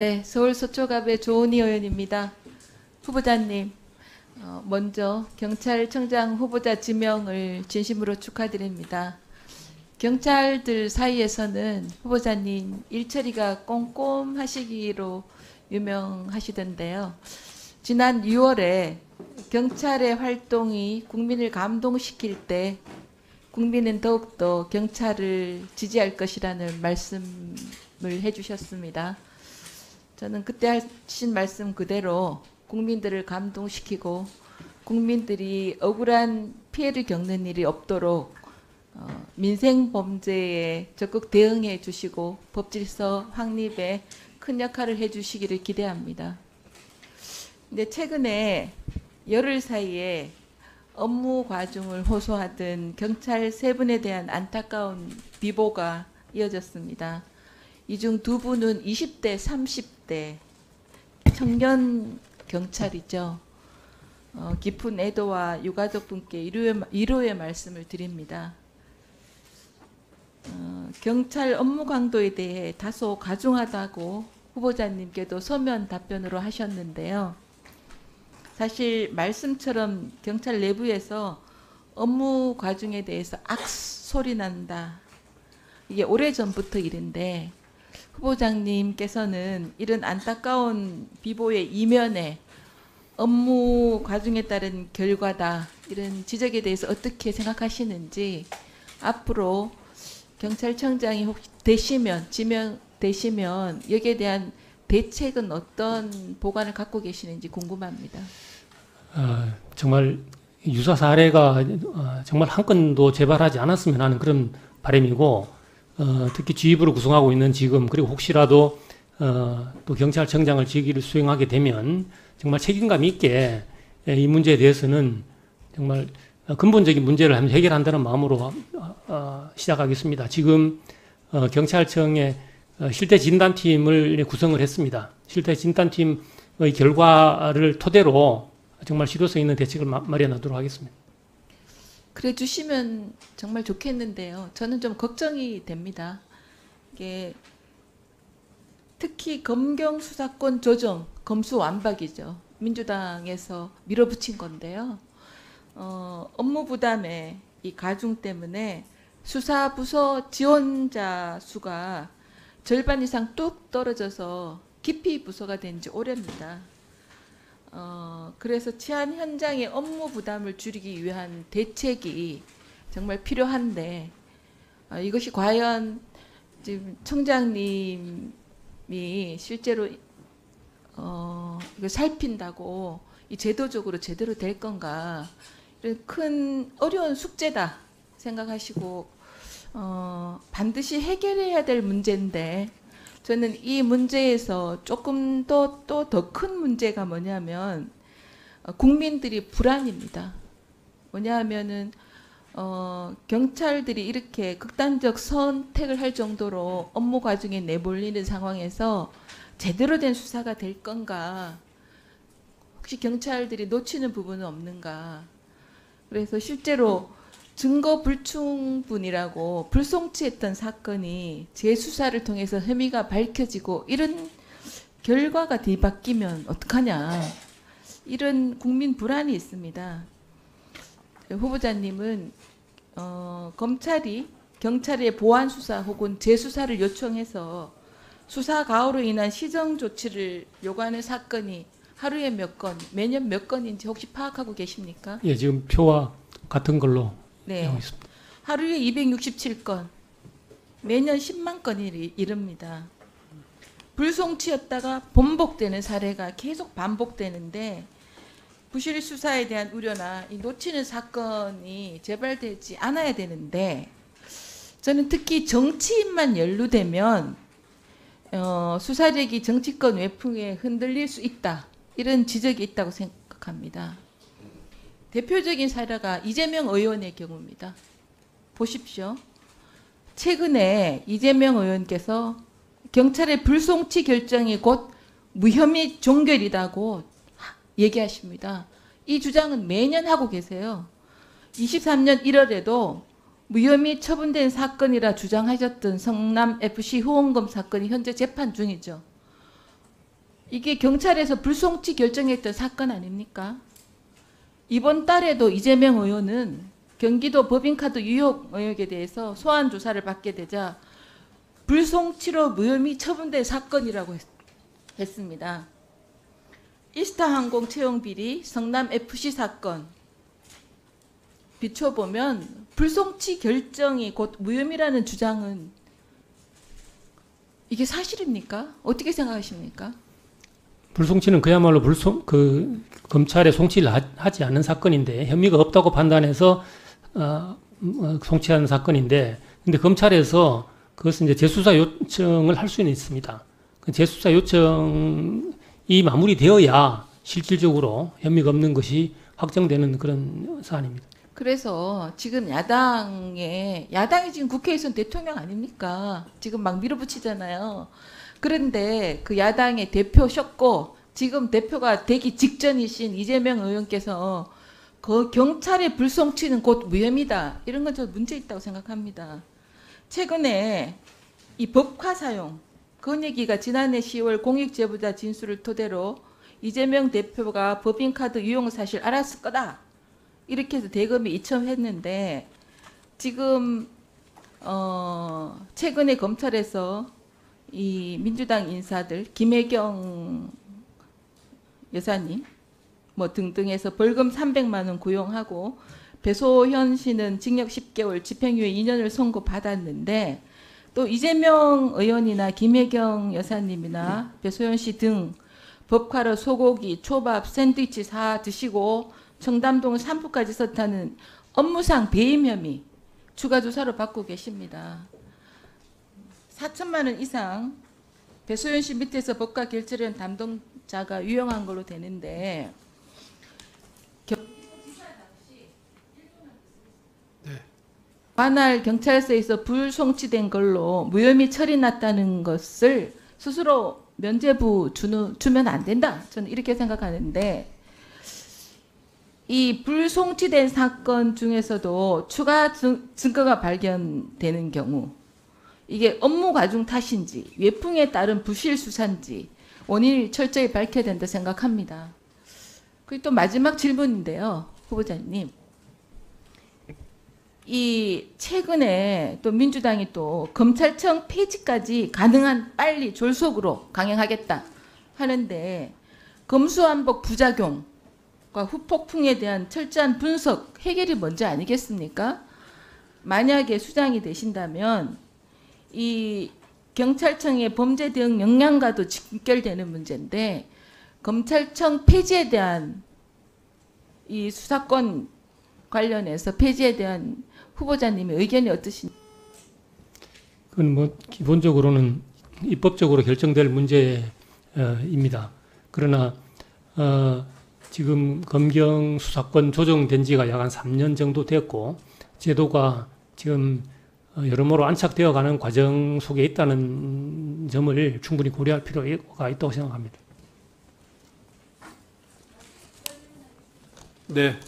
네, 서울 서초갑의 조은희 의원입니다. 후보자님, 먼저 경찰청장 후보자 지명을 진심으로 축하드립니다. 경찰들 사이에서는 후보자님 일처리가 꼼꼼하시기로 유명하시던데요. 지난 6월에 경찰의 활동이 국민을 감동시킬 때 국민은 더욱더 경찰을 지지할 것이라는 말씀을 해주셨습니다. 저는 그때 하신 말씀 그대로 국민들을 감동시키고 국민들이 억울한 피해를 겪는 일이 없도록 민생 범죄에 적극 대응해 주시고 법질서 확립에 큰 역할을 해 주시기를 기대합니다. 근데 최근에 열흘 사이에 업무 과중을 호소하던 경찰 세 분에 대한 안타까운 비보가 이어졌습니다. 이 중 두 분은 20대, 30대 청년 경찰이죠. 깊은 애도와 유가족분께 위로의 말씀을 드립니다. 경찰 업무 강도에 대해 다소 가중하다고 후보자님께도 서면 답변으로 하셨는데요. 사실 말씀처럼 경찰 내부에서 업무 과중에 대해서 악소리 난다. 이게 오래전부터 일인데 후보자님께서는 이런 안타까운 비보의 이면에 업무 과중에 따른 결과다, 이런 지적에 대해서 어떻게 생각하시는지, 앞으로 경찰청장이 혹시 지명되시면 여기에 대한 대책은 어떤 보관을 갖고 계시는지 궁금합니다. 정말 유사 사례가 정말 한 건도 재발하지 않았으면 하는 그런 바람이고, 특히 지휘부를 구성하고 있는 지금, 그리고 혹시라도 또 경찰청장을 직위를 수행하게 되면 정말 책임감 있게 이 문제에 대해서는 정말 근본적인 문제를 한번 해결한다는 마음으로 시작하겠습니다. 지금 경찰청에 실태 진단팀을 구성을 했습니다. 실태 진단팀의 결과를 토대로 정말 실효성 있는 대책을 마련하도록 하겠습니다. 그래 주시면 정말 좋겠는데요. 저는 좀 걱정이 됩니다. 이게 특히 검경 수사권 조정, 검수완박이죠. 민주당에서 밀어붙인 건데요. 업무 부담의 이 가중 때문에 수사부서 지원자 수가 절반 이상 뚝 떨어져서 기피 부서가 된 지 오래입니다. 그래서 치안 현장의 업무 부담을 줄이기 위한 대책이 정말 필요한데, 이것이 과연 지금 청장님이 실제로 이거 살핀다고 이 제도적으로 제대로 될 건가, 이런 큰 어려운 숙제다 생각하시고 반드시 해결해야 될 문제인데, 저는 이 문제에서 조금 더 큰 문제가 뭐냐면 국민들이 불안입니다. 뭐냐면은 경찰들이 이렇게 극단적 선택을 할 정도로 업무 과중에 내몰리는 상황에서 제대로 된 수사가 될 건가, 혹시 경찰들이 놓치는 부분은 없는가. 그래서 실제로 증거 불충분이라고 불송치했던 사건이 재수사를 통해서 혐의가 밝혀지고 이런 결과가 뒤바뀌면 어떡하냐, 이런 국민 불안이 있습니다. 후보자님은 검찰이 경찰의 보안 수사 혹은 재수사를 요청해서 수사 가호로 인한 시정 조치를 요구하는 사건이 하루에 몇 건, 매년 몇 건인지 혹시 파악하고 계십니까? 예, 지금 표와 같은 걸로 네. 하고 있습니다. 하루에 267건, 매년 10만 건이 이릅니다. 불송치였다가 번복되는 사례가 계속 반복되는데, 부실 수사에 대한 우려나 이 놓치는 사건이 재발되지 않아야 되는데, 저는 특히 정치인만 연루되면 수사력이 정치권 외풍에 흔들릴 수 있다, 이런 지적이 있다고 생각합니다. 대표적인 사례가 이재명 의원의 경우입니다. 보십시오. 최근에 이재명 의원께서 경찰의 불송치 결정이 곧 무혐의 종결이라고 얘기하십니다. 이 주장은 매년 하고 계세요. 23년 1월에도 무혐의 처분된 사건이라 주장하셨던 성남FC 후원금 사건이 현재 재판 중이죠. 이게 경찰에서 불송치 결정했던 사건 아닙니까? 이번 달에도 이재명 의원은 경기도 법인카드 유용 의혹에 대해서 소환 조사를 받게 되자 불송치로 무혐의 처분된 사건이라고 했습니다. 이스타항공 채용 비리, 성남 FC 사건 비춰보면 불송치 결정이 곧 무혐의라는 주장은 이게 사실입니까? 어떻게 생각하십니까? 불송치는 그야말로 검찰에 송치를 하지 않는 사건인데 혐의가 없다고 판단해서 송치한 사건인데, 근데 검찰에서 그것은 이제 재수사 요청을 할 수는 있습니다. 그 재수사 요청이 마무리되어야 실질적으로 혐의가 없는 것이 확정되는 그런 사안입니다. 그래서 지금 야당이 지금 국회에서는 대통령 아닙니까? 지금 막 밀어붙이잖아요. 그런데 그 야당의 대표셨고 지금 대표가 되기 직전이신 이재명 의원께서 그 경찰의 불송치는 곧 무혐의다, 이런 건 저 문제 있다고 생각합니다. 최근에 이 법화 사용 건의기가 지난해 10월 공익제보자 진술을 토대로 이재명 대표가 법인카드 유용 사실 알았을 거다, 이렇게 해서 대검이 이첩했는데, 지금 최근에 검찰에서 이 민주당 인사들 김혜경 여사님 뭐 등등해서 벌금 300만 원 구형하고 배소현 씨는 징역 10개월 집행유예 2년을 선고받았는데, 또 이재명 의원이나 김혜경 여사님이나 배소현 씨 등 법카로 소고기, 초밥, 샌드위치 사 드시고 청담동 산부까지 썼다는 업무상 배임 혐의 추가 조사로 받고 계십니다. 4천만 원 이상 배소연 씨 밑에서 법과 결재련 담당자가 유용한 걸로 되는데, 관할 경찰서에서 불송치된 걸로 무혐의 처리 났다는 것을 스스로 면죄부 주면 안 된다, 저는 이렇게 생각하는데, 이 불송치된 사건 중에서도 추가 증거가 발견되는 경우 이게 업무 과중 탓인지 외풍에 따른 부실 수사인지 원인을 철저히 밝혀야 된다 생각합니다. 그리고 또 마지막 질문인데요, 후보자님. 이 최근에 또 민주당이 또 검찰청 폐지까지 가능한 빨리 졸속으로 강행하겠다 하는데, 검수완박 부작용과 후폭풍에 대한 철저한 분석, 해결이 먼저 아니겠습니까? 만약에 수장이 되신다면 이 경찰청의 범죄 대응 역량과도 직결되는 문제인데, 검찰청 폐지에 대한 이 수사권 관련해서 폐지에 대한 후보자님의 의견이 어떠신지? 그건 뭐 기본적으로는 입법적으로 결정될 문제입니다. 그러나 지금 검경 수사권 조정된 지가 약 한 3년 정도 됐고, 제도가 지금 여러모로 안착되어 가는 과정 속에 있다는 점을 충분히 고려할 필요가 있다고 생각합니다. 네,